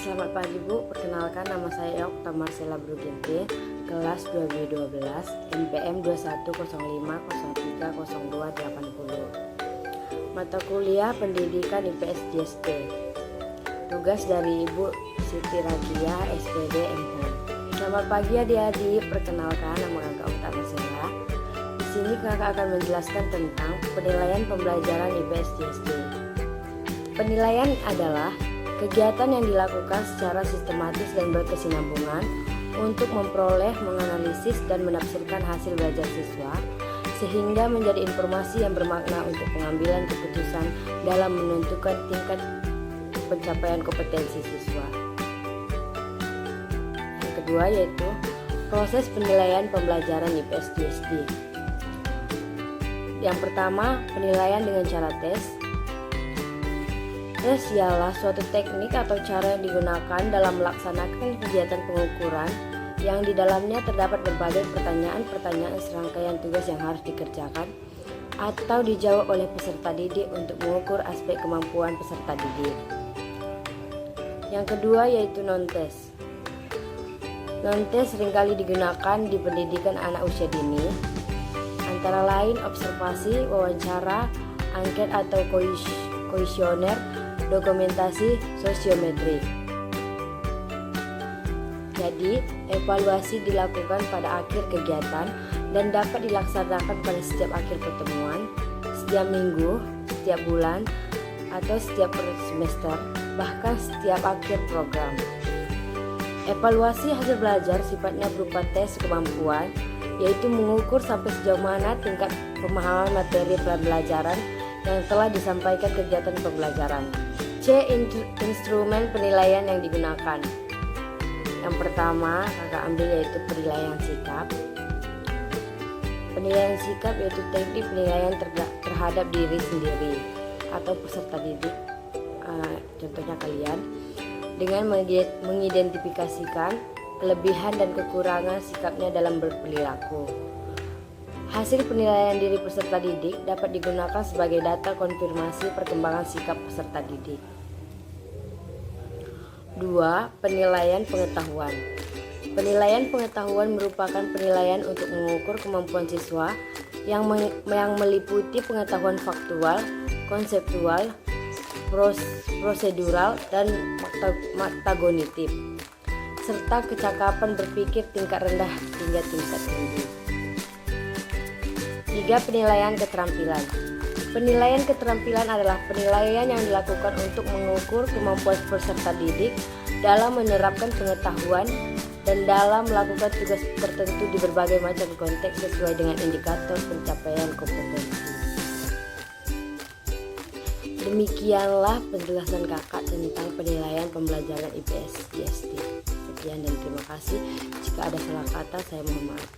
Selamat pagi Bu, perkenalkan nama saya Okta Marcella Bruginti, kelas 2B12, NPM 2105030280. Mata kuliah Pendidikan IPS JST. Tugas dari Ibu Siti Radia, SPD MHOM. Selamat pagi adik-adik, perkenalkan nama Kakak Okta Marcella. Di sini Kakak akan menjelaskan tentang penilaian pembelajaran IPS JST. Penilaian adalah kegiatan yang dilakukan secara sistematis dan berkesinambungan untuk memperoleh, menganalisis, dan menafsirkan hasil belajar siswa sehingga menjadi informasi yang bermakna untuk pengambilan keputusan dalam menentukan tingkat pencapaian kompetensi siswa. Yang kedua yaitu proses penilaian pembelajaran IPS JST. Yang pertama, penilaian dengan cara tes. Tes ialah suatu teknik atau cara yang digunakan dalam melaksanakan kegiatan pengukuran yang di dalamnya terdapat berbagai pertanyaan-pertanyaan serangkaian tugas yang harus dikerjakan atau dijawab oleh peserta didik untuk mengukur aspek kemampuan peserta didik. Yang kedua yaitu non-tes. Non-tes seringkali digunakan di pendidikan anak usia dini, antara lain observasi, wawancara, angket atau kuesioner, dokumentasi sosiometri. Jadi, evaluasi dilakukan pada akhir kegiatan dan dapat dilaksanakan pada setiap akhir pertemuan, setiap minggu, setiap bulan, atau setiap semester, bahkan setiap akhir program. Evaluasi hasil belajar sifatnya berupa tes kemampuan, yaitu mengukur sampai sejauh mana tingkat pemahaman materi pembelajaran yang telah disampaikan kegiatan pembelajaran. Instrumen penilaian yang digunakan. Yang pertama kakak ambil yaitu penilaian sikap. Penilaian sikap yaitu teknik penilaian terhadap diri sendiri atau peserta didik, contohnya kalian, dengan mengidentifikasikan kelebihan dan kekurangan sikapnya dalam berperilaku. Hasil penilaian diri peserta didik dapat digunakan sebagai data konfirmasi perkembangan sikap peserta didik. 2. Penilaian pengetahuan. Penilaian pengetahuan merupakan penilaian untuk mengukur kemampuan siswa yang meliputi pengetahuan faktual, konseptual, prosedural, dan metagonitif, serta kecakapan berpikir tingkat rendah hingga tingkat tinggi. 3. Penilaian keterampilan. Penilaian keterampilan adalah penilaian yang dilakukan untuk mengukur kemampuan peserta didik dalam menerapkan pengetahuan dan dalam melakukan tugas tertentu di berbagai macam konteks sesuai dengan indikator pencapaian kompetensi. Demikianlah penjelasan kakak tentang penilaian pembelajaran IPS JST. Sekian dan terima kasih. Jika ada salah kata saya mohon maaf.